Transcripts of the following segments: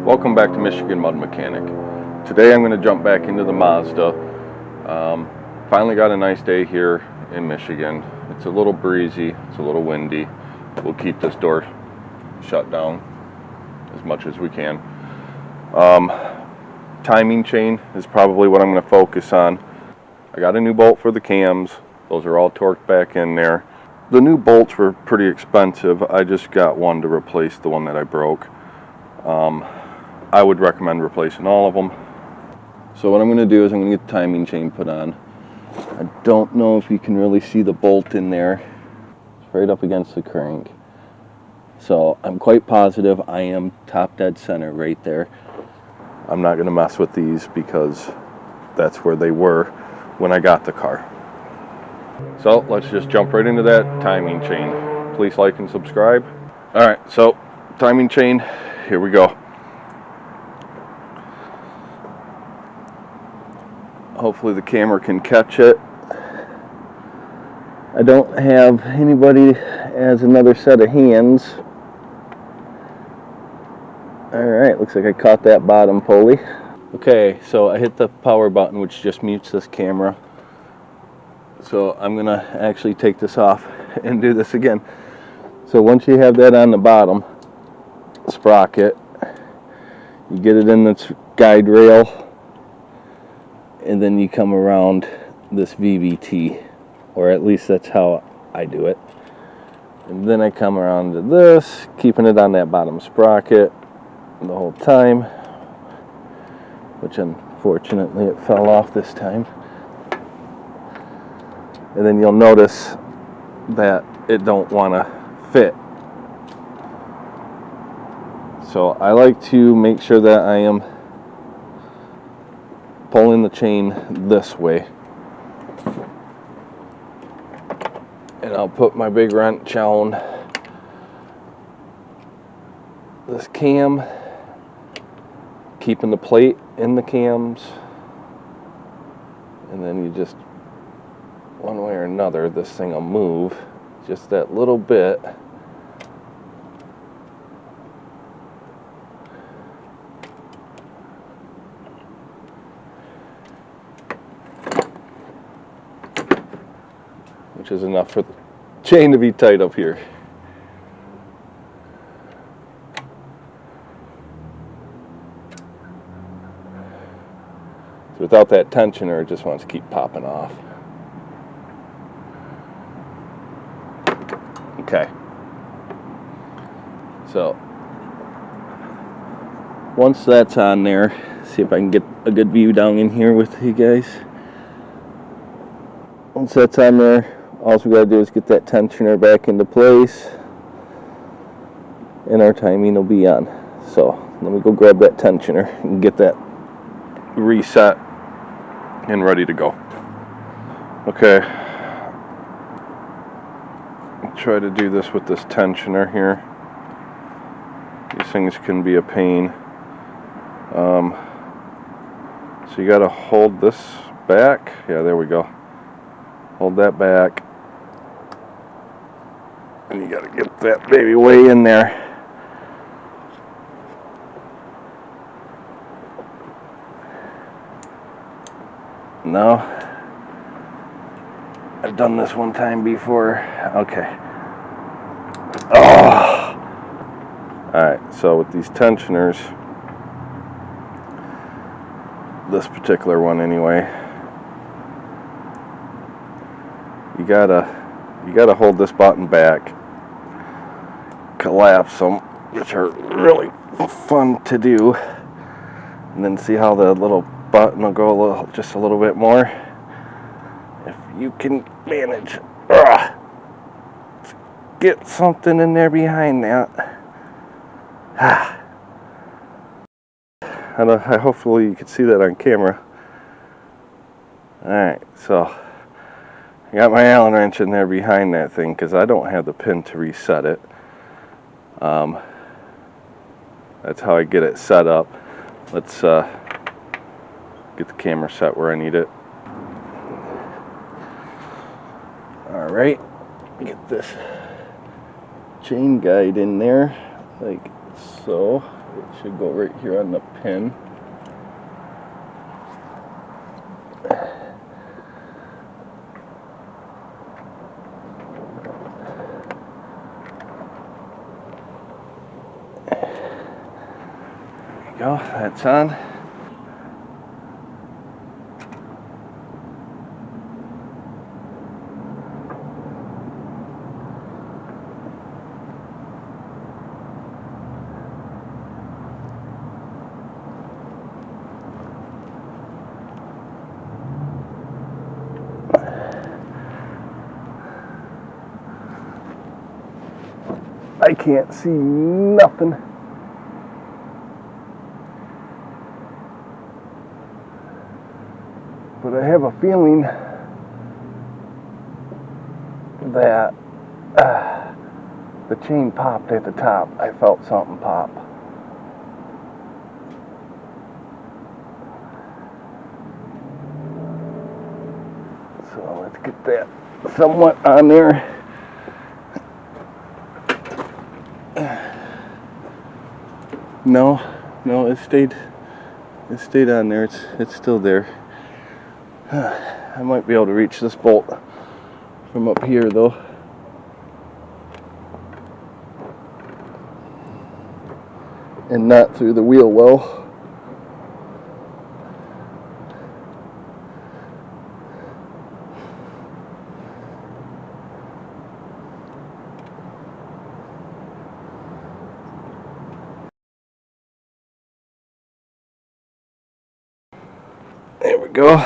Welcome back to Michigan Mud Mechanic. Today I'm going to jump back into the Mazda. Finally got a nice day here in Michigan. It's a little breezy, it's a little windy. We'll keep this door shut down as much as we can. Timing chain is probably what I'm going to focus on. I got a new bolt for the cams. Those are all torqued back in there. The new bolts were pretty expensive. I just got one to replace the one that I broke. I would recommend replacing all of them. So what I'm going to do is I'm going to get the timing chain put on. I don't know if you can really see the bolt in there. It's right up against the crank. So I'm quite positive I am top dead center right there. I'm not going to mess with these because that's where they were when I got the car. So let's just jump right into that timing chain. Please like and subscribe. Alright, so timing chain, here we go. Hopefully the camera can catch it. I don't have anybody as another set of hands. Alright, looks like I caught that bottom pulley. Okay, so I hit the power button, which just mutes this camera. So I'm going to actually take this off and do this again. So once you have that on the bottom sprocket, you get it in this guide rail, and then you come around this VVT, or at least that's how I do it. And then I come around to this, keeping it on that bottom sprocket the whole time, which unfortunately it fell off this time. And then you'll notice that it don't want to fit. So I like to make sure that I am pulling the chain this way. And I'll put my big wrench on this cam, keeping the plate in the cams, and then you just, one way or another, this thing will move just that little bit. Which is enough for the chain to be tight up here. So without that tensioner, it just wants to keep popping off. Okay. So once that's on there, see if I can get a good view down in here with you guys. Once that's on there, all we gotta do is get that tensioner back into place, and our timing will be on. So let me go grab that tensioner and get that reset and ready to go. Okay, I'll try to do this with this tensioner here. These things can be a pain. So you gotta hold this back. Yeah, there we go. Hold that back. And you gotta get that baby way in there. No. I've done this one time before. Okay. Oh! Alright, so with these tensioners, this particular one anyway, you gotta hold this button back, collapse them, which are really fun to do, and then see how the little button will go just a little bit more. If you can manage, get something in there behind that. And hopefully you can see that on camera. Alright, so I got my Allen wrench in there behind that thing because I don't have the pin to reset it. That's how I get it set up. Let's get the camera set where I need it. Alright, get this chain guide in there like so. It should go right here on the pin. There you go, that's on. I can't see nothing. But I have a feeling that the chain popped at the top. I felt something pop. So let's get that somewhat on there. No, it stayed on there. It's still there. I might be able to reach this bolt from up here though. And not through the wheel well. There we go.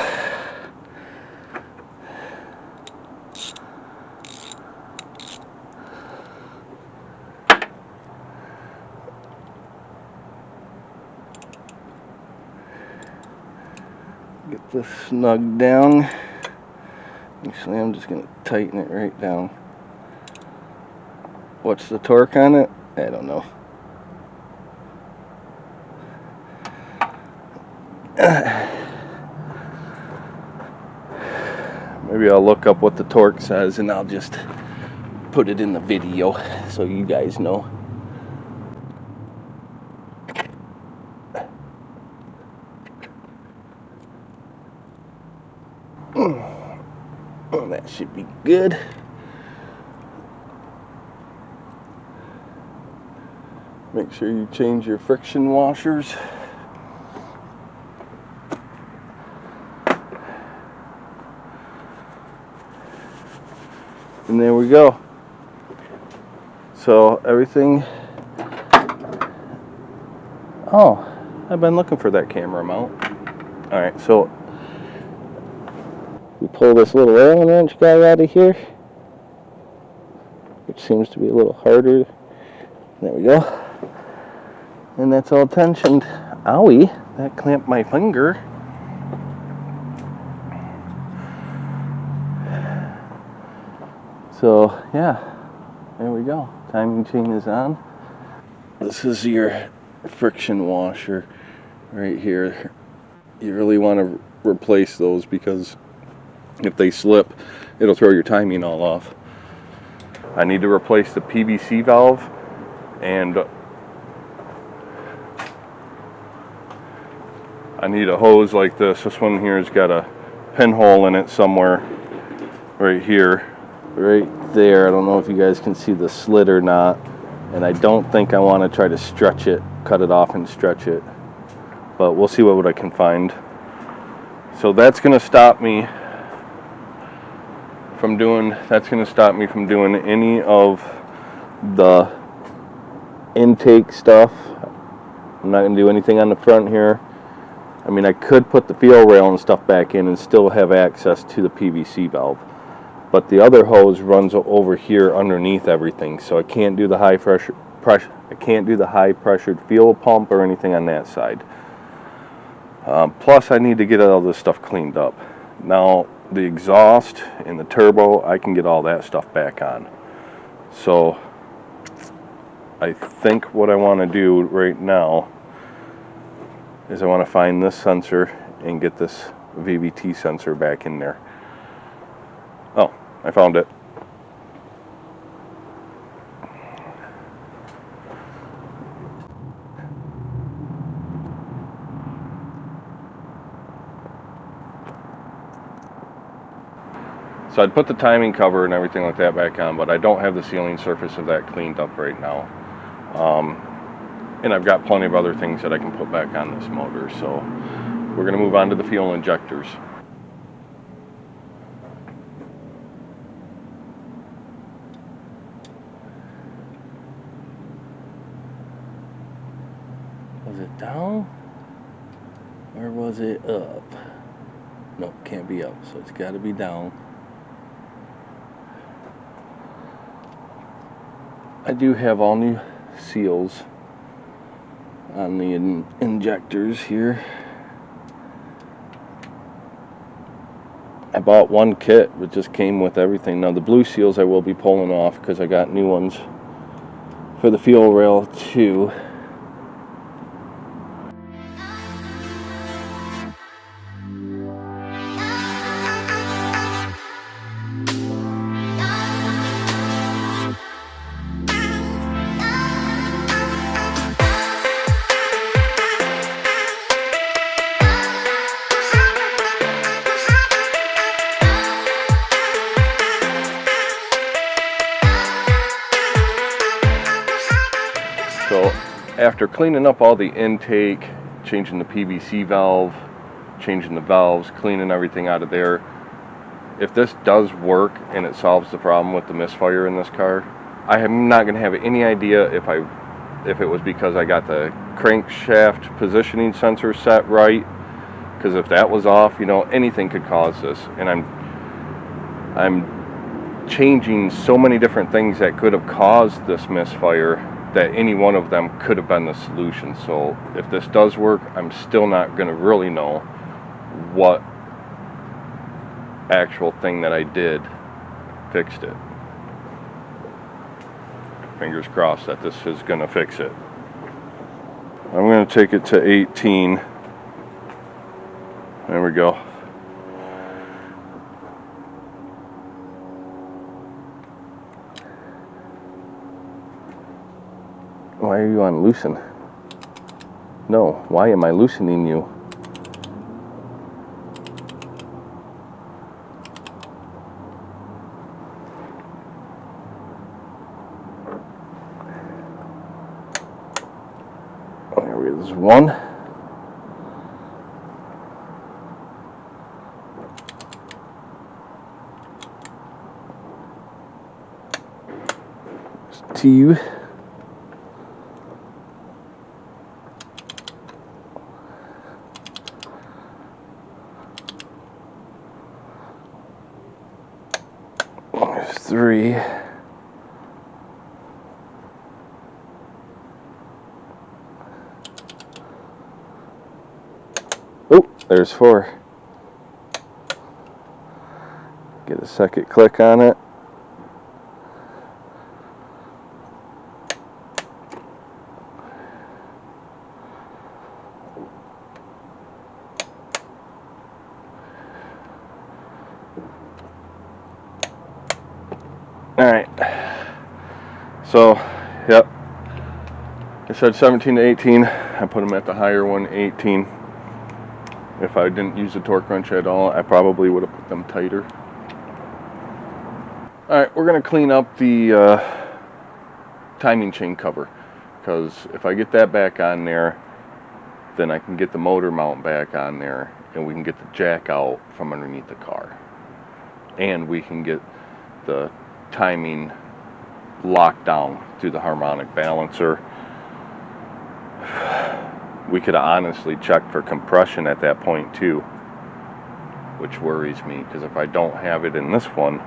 Get this snug down. Actually, I'm just going to tighten it right down. What's the torque on it? I don't know. Maybe I'll look up what the torque says and I'll just put it in the video so you guys know. Oh, that should be good. Make sure you change your friction washers. And there we go. So everything. Oh, I've been looking for that camera mount. Alright, so we pull this little Allen wrench guy out of here, which seems to be a little harder. There we go. And that's all tensioned. Owie, that clamped my finger. So yeah, there we go. Timing chain is on. This is your friction washer right here. You really want to replace those because if they slip, it'll throw your timing all off. I need to replace the PVC valve, and I need a hose like this. This one here has got a pinhole in it somewhere right here. Right there. I don't know if you guys can see the slit or not, and I don't think I want to try to stretch it, cut it off and stretch it, but we'll see what I can find. So that's going to stop me from doing any of the intake stuff. I'm not going to do anything on the front here. I mean, I could put the fuel rail and stuff back in and still have access to the PVC valve. But the other hose runs over here underneath everything, so I can't do the high pressure. I can't do the high pressured fuel pump or anything on that side. Plus, I need to get all this stuff cleaned up. Now, the exhaust and the turbo, I can get all that stuff back on. So, I think what I want to do right now is I want to find this sensor and get this VVT sensor back in there. Oh, I found it. So I'd put the timing cover and everything like that back on, but I don't have the sealing surface of that cleaned up right now. And I've got plenty of other things that I can put back on this motor. So we're going to move on to the fuel injectors. Was it down? Or was it up? Nope, can't be up, so it's got to be down. I do have all new seals on the injectors here. I bought one kit, which just came with everything. Now the blue seals I will be pulling off because I got new ones for the fuel rail too. So after cleaning up all the intake, changing the PVC valve, changing the valves, cleaning everything out of there, if this does work and it solves the problem with the misfire in this car, I am not going to have any idea if it was because I got the crankshaft positioning sensor set right, because if that was off, you know, anything could cause this. And I'm changing so many different things that could have caused this misfire that any one of them could have been the solution. So if this does work, I'm still not going to really know what actual thing that I did fixed it. Fingers crossed that this is going to fix it. I'm going to take it to 18. There we go. Why are you on loosen? No, why am I loosening you? There is one. There's two. There's three. Oh, there's four. Get a second click on it. Alright, so, yep, I said 17 to 18, I put them at the higher one, 18. If I didn't use the torque wrench at all, I probably would have put them tighter. Alright, we're going to clean up the timing chain cover, because if I get that back on there, then I can get the motor mount back on there, and we can get the jack out from underneath the car. And we can get the timing locked down through the harmonic balancer. We could honestly check for compression at that point too, which worries me, because if I don't have it in this one,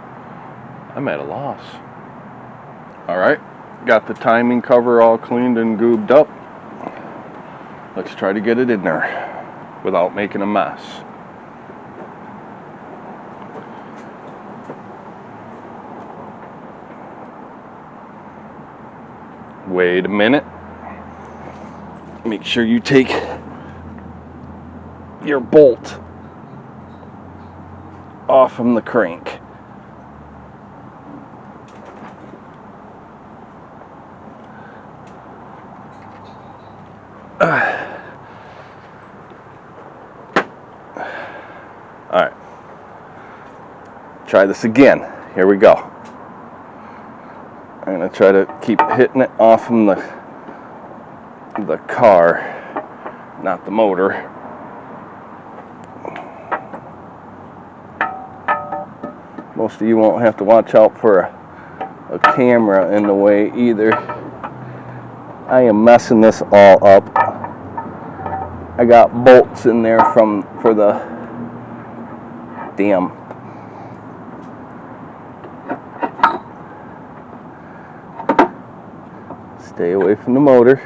I'm at a loss. Alright, got the timing cover all cleaned and goobed up. Let's try to get it in there without making a mess. Wait a minute. Make sure you take your bolt off from the crank. Alright. try this again. Here we go. I'm going to try to keep hitting it off from the car, not the motor. Most of you won't have to watch out for a camera in the way either. I am messing this all up. I got bolts in there for the damn. Stay away from the motor.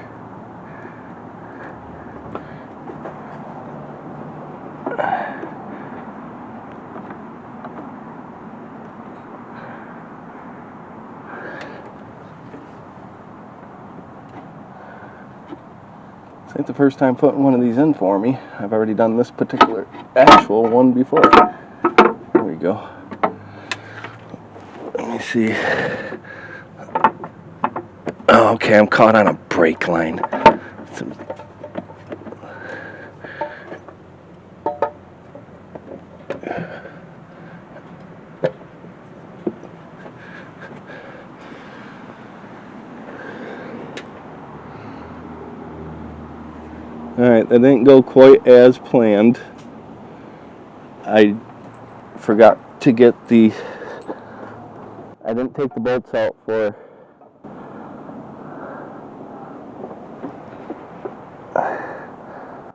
This ain't the first time putting one of these in for me. I've already done this particular actual one before. There we go. Let me see. Oh, okay, I'm caught on a brake line. Alright, that didn't go quite as planned. I forgot to get I didn't take the bolts out for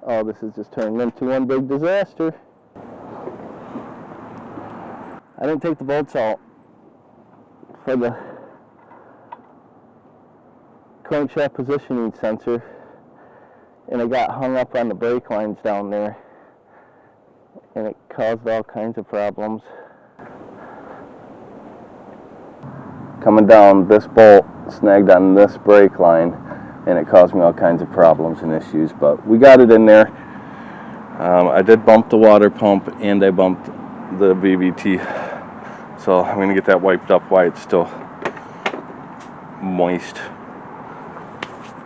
oh, this is just turning into one big disaster. I didn't take the bolts out for the crankshaft positioning sensor, and I got hung up on the brake lines down there, and it caused all kinds of problems. Coming down, this bolt snagged on this brake line, and it caused me all kinds of problems and issues, but we got it in there. I did bump the water pump, and I bumped the VVT, so I'm going to get that wiped up while it's still moist.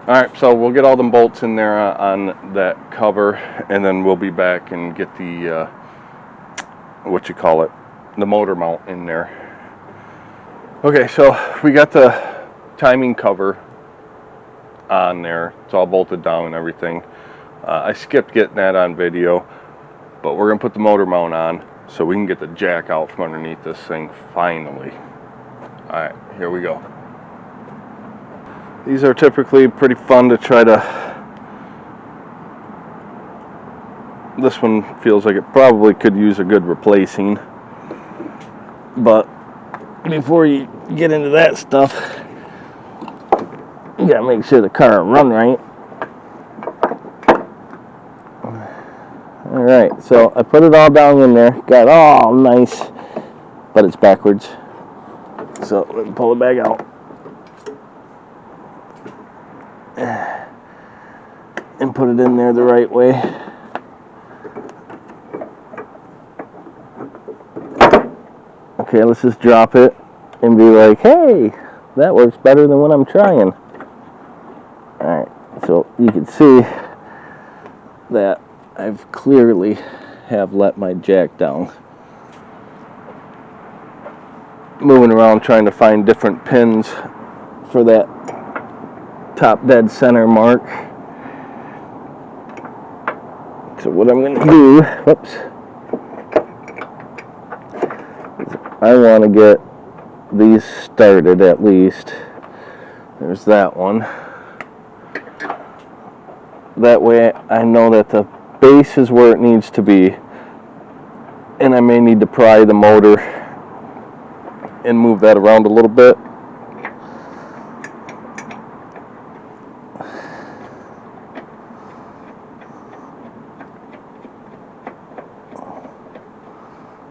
Alright, so we'll get all the bolts in there on that cover, and then we'll be back and get the the motor mount in there. Okay, so we got the timing cover on there. It's all bolted down and everything. I skipped getting that on video, but we're going to put the motor mount on so we can get the jack out from underneath this thing finally. Alright, here we go. These are typically pretty fun to try to... This one feels like it probably could use a good replacing. But before you get into that stuff, you gotta make sure the car will run right. Alright, so I put it all down in there, got it all nice, but it's backwards. So let me pull it back out. And put it in there the right way. Okay, let's just drop it and be like, hey, that works better than what I'm trying. Alright, so you can see that I've clearly have let my jack down. Moving around trying to find different pins for that top dead center mark. So what I'm going to do, whoops, I want to get these started at least. There's that one. That way I know that the base is where it needs to be, and I may need to pry the motor and move that around a little bit.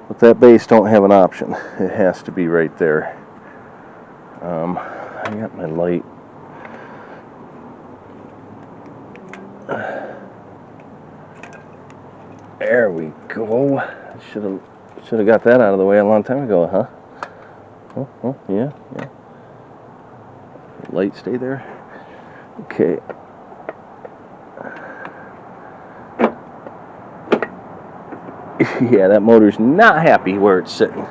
But that base don't have an option. It has to be right there. I got my light. There we go. Should have got that out of the way a long time ago, huh? Oh, yeah. Light stay there. Okay. Yeah, that motor's not happy where it's sitting.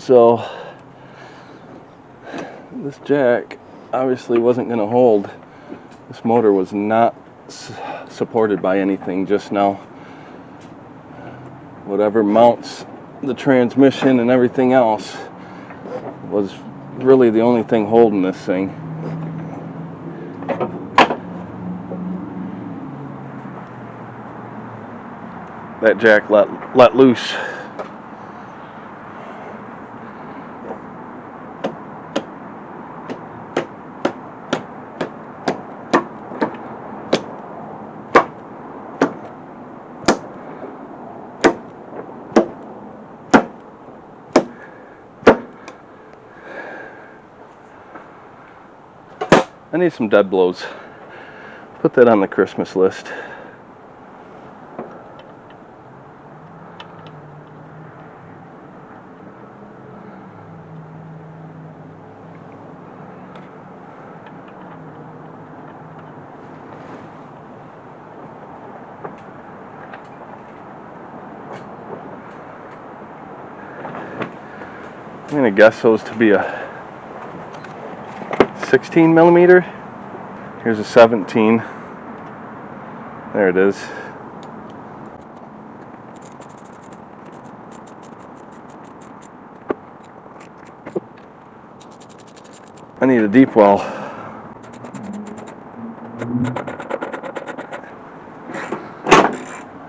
So this jack obviously wasn't going to hold. This motor was not supported by anything just now. Whatever mounts the transmission and everything else was really the only thing holding this thing. That jack let loose. I need some dead blows. Put that on the Christmas list. I'm going to guess those to be a 16 millimeter. Here's a 17. There it is. I need a deep well.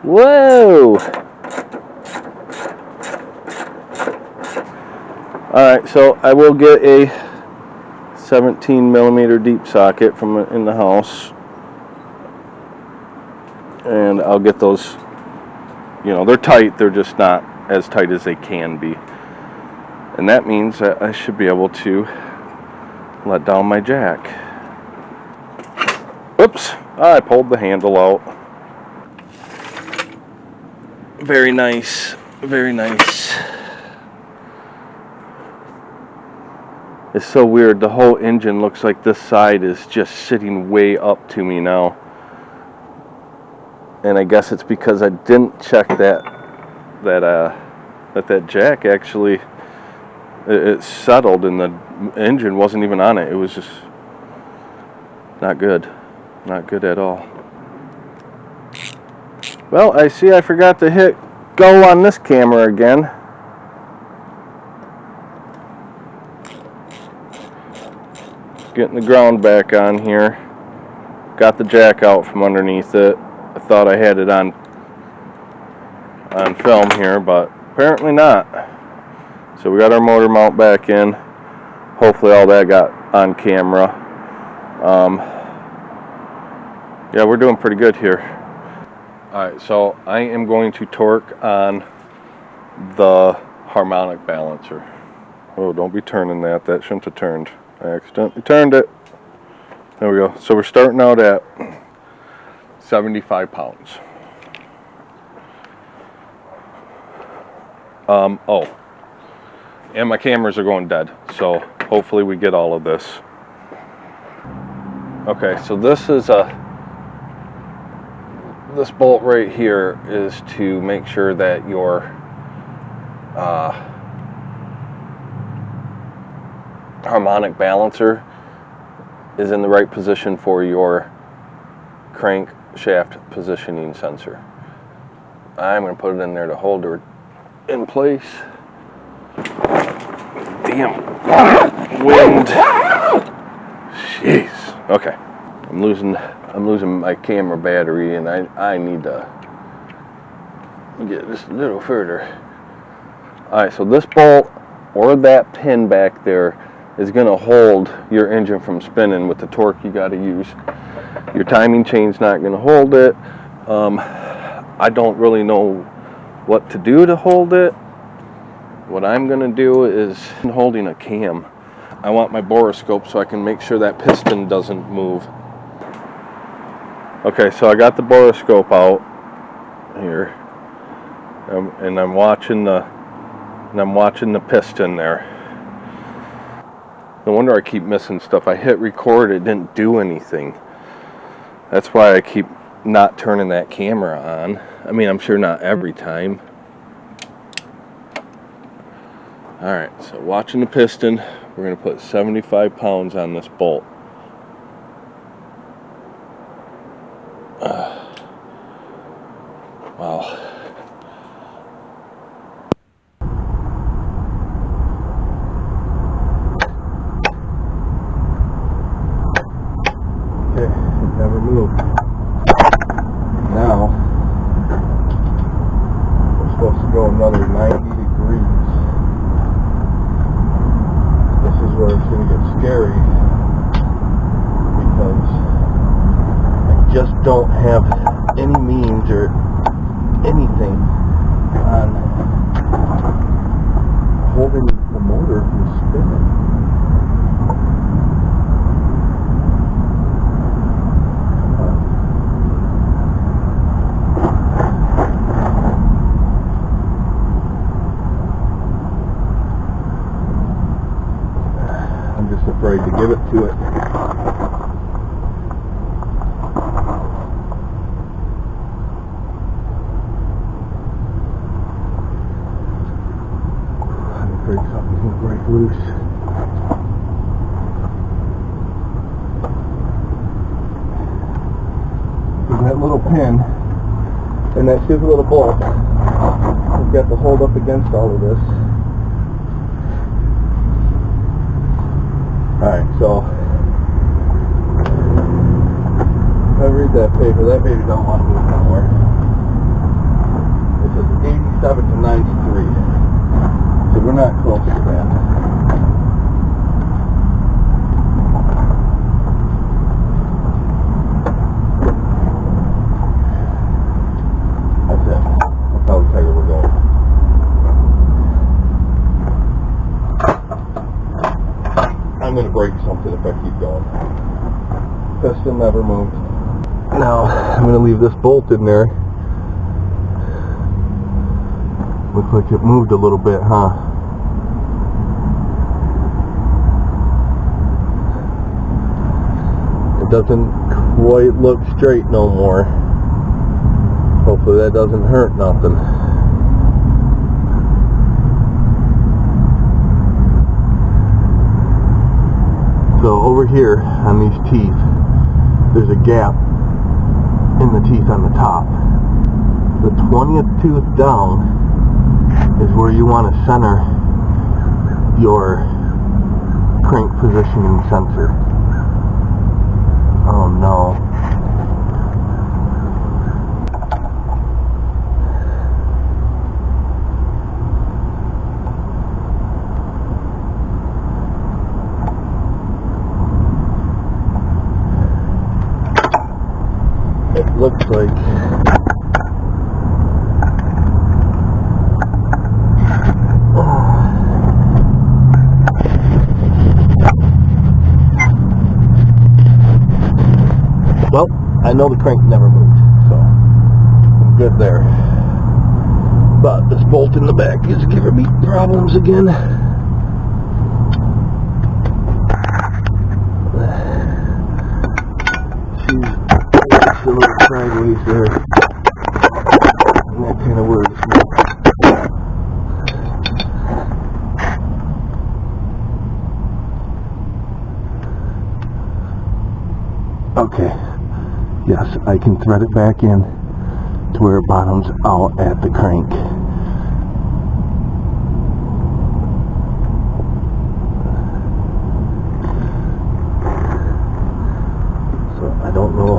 Whoa! Alright, so I will get a 17 millimeter deep socket from in the house, and I'll get those. You know, they're tight, they're just not as tight as they can be, and that means that I should be able to let down my jack. Oops, I pulled the handle out. Very nice, very nice. It's so weird, the whole engine looks like this side is just sitting way up to me now. And I guess it's because I didn't check that jack actually, it settled and the engine wasn't even on it. It was just not good. Not good at all. Well, I see I forgot to hit go on this camera again. Getting the ground back on here. Got the jack out from underneath it. I thought I had it on film here, but apparently not. So we got our motor mount back in. Hopefully all that got on camera. Yeah, we're doing pretty good here. Alright, so I am going to torque on the harmonic balancer. Oh, don't be turning that. That shouldn't have turned. I accidentally turned it. There we go. So we're starting out at 75 pounds. Oh, and my cameras are going dead, so hopefully we get all of this. Okay, so this bolt right here is to make sure that your harmonic balancer is in the right position for your crankshaft positioning sensor. I'm going to put it in there to hold her in place. Damn wind. Jeez. Okay. I'm losing my camera battery, and I need to get this a little further. Alright, so this bolt or that pin back there is going to hold your engine from spinning with the torque you got to use. Your timing chain's not going to hold it. I don't really know what to do to hold it. What I'm going to do is holding a cam. I want my borescope so I can make sure that piston doesn't move. Okay, so I got the borescope out here, and I'm watching the piston there. No wonder I keep missing stuff. I hit record, it didn't do anything. That's why I keep not turning that camera on. I mean, I'm sure not every time. Alright, so watching the piston, we're going to put 75 pounds on this bolt. Wow. Okay, it never moved. Now, we're supposed to go another 90 degrees. This is where it's going to get scary, because I just don't have any means or anything on holding the motor from spinning. I'm just afraid to give it to it. I'm afraid something's going to break loose. There's that little pin and that stupid little bolt. We've got to hold up against all of this. Alright, so if I read that paper, that baby don't want to move nowhere. It says 87 to 93. So we're not close to that. That's it. That's how tight we're going. I'm going to break something if I keep going. Piston never moved. Now, I'm going to leave this bolt in there. Looks like it moved a little bit, huh? It doesn't quite look straight no more. Hopefully that doesn't hurt nothing. So over here on these teeth, there's a gap in the teeth on the top. The 20th tooth down is where you want to center your crank positioning sensor. Oh no. It looks like well, I know the crank never moved, so I'm good there. But this bolt in the back is giving me problems again. She's a little sideways there, and that kind of worries me. Okay, yes, I can thread it back in to where it bottoms out at the crank. So I don't know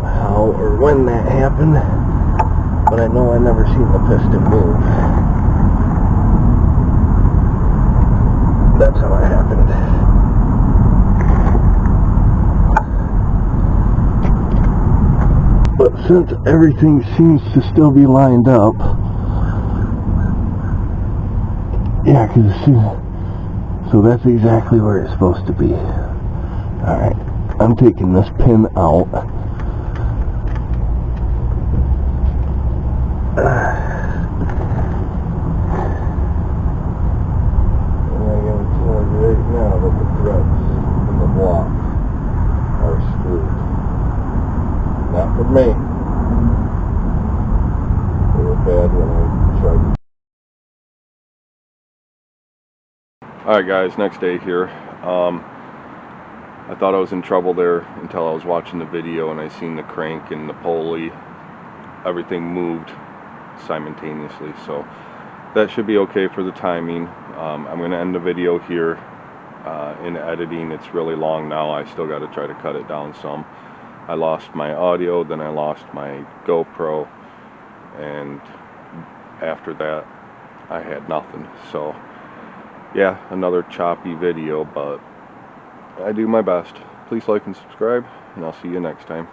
how or when that happened, but I know I never seen the piston move. That's how it happened. But since everything seems to still be lined up, yeah, so that's exactly where it's supposed to be. Alright, I'm taking this pin out. Not for me. Alright guys, next day here. I thought I was in trouble there until I was watching the video and I seen the crank and the pulley, everything moved simultaneously, so that should be okay for the timing. I'm going to end the video here. In editing, it's really long now. I still got to try to cut it down some. I lost my audio, then I lost my GoPro, and after that I had nothing. So yeah, another choppy video, but I do my best. Please like and subscribe, and I'll see you next time.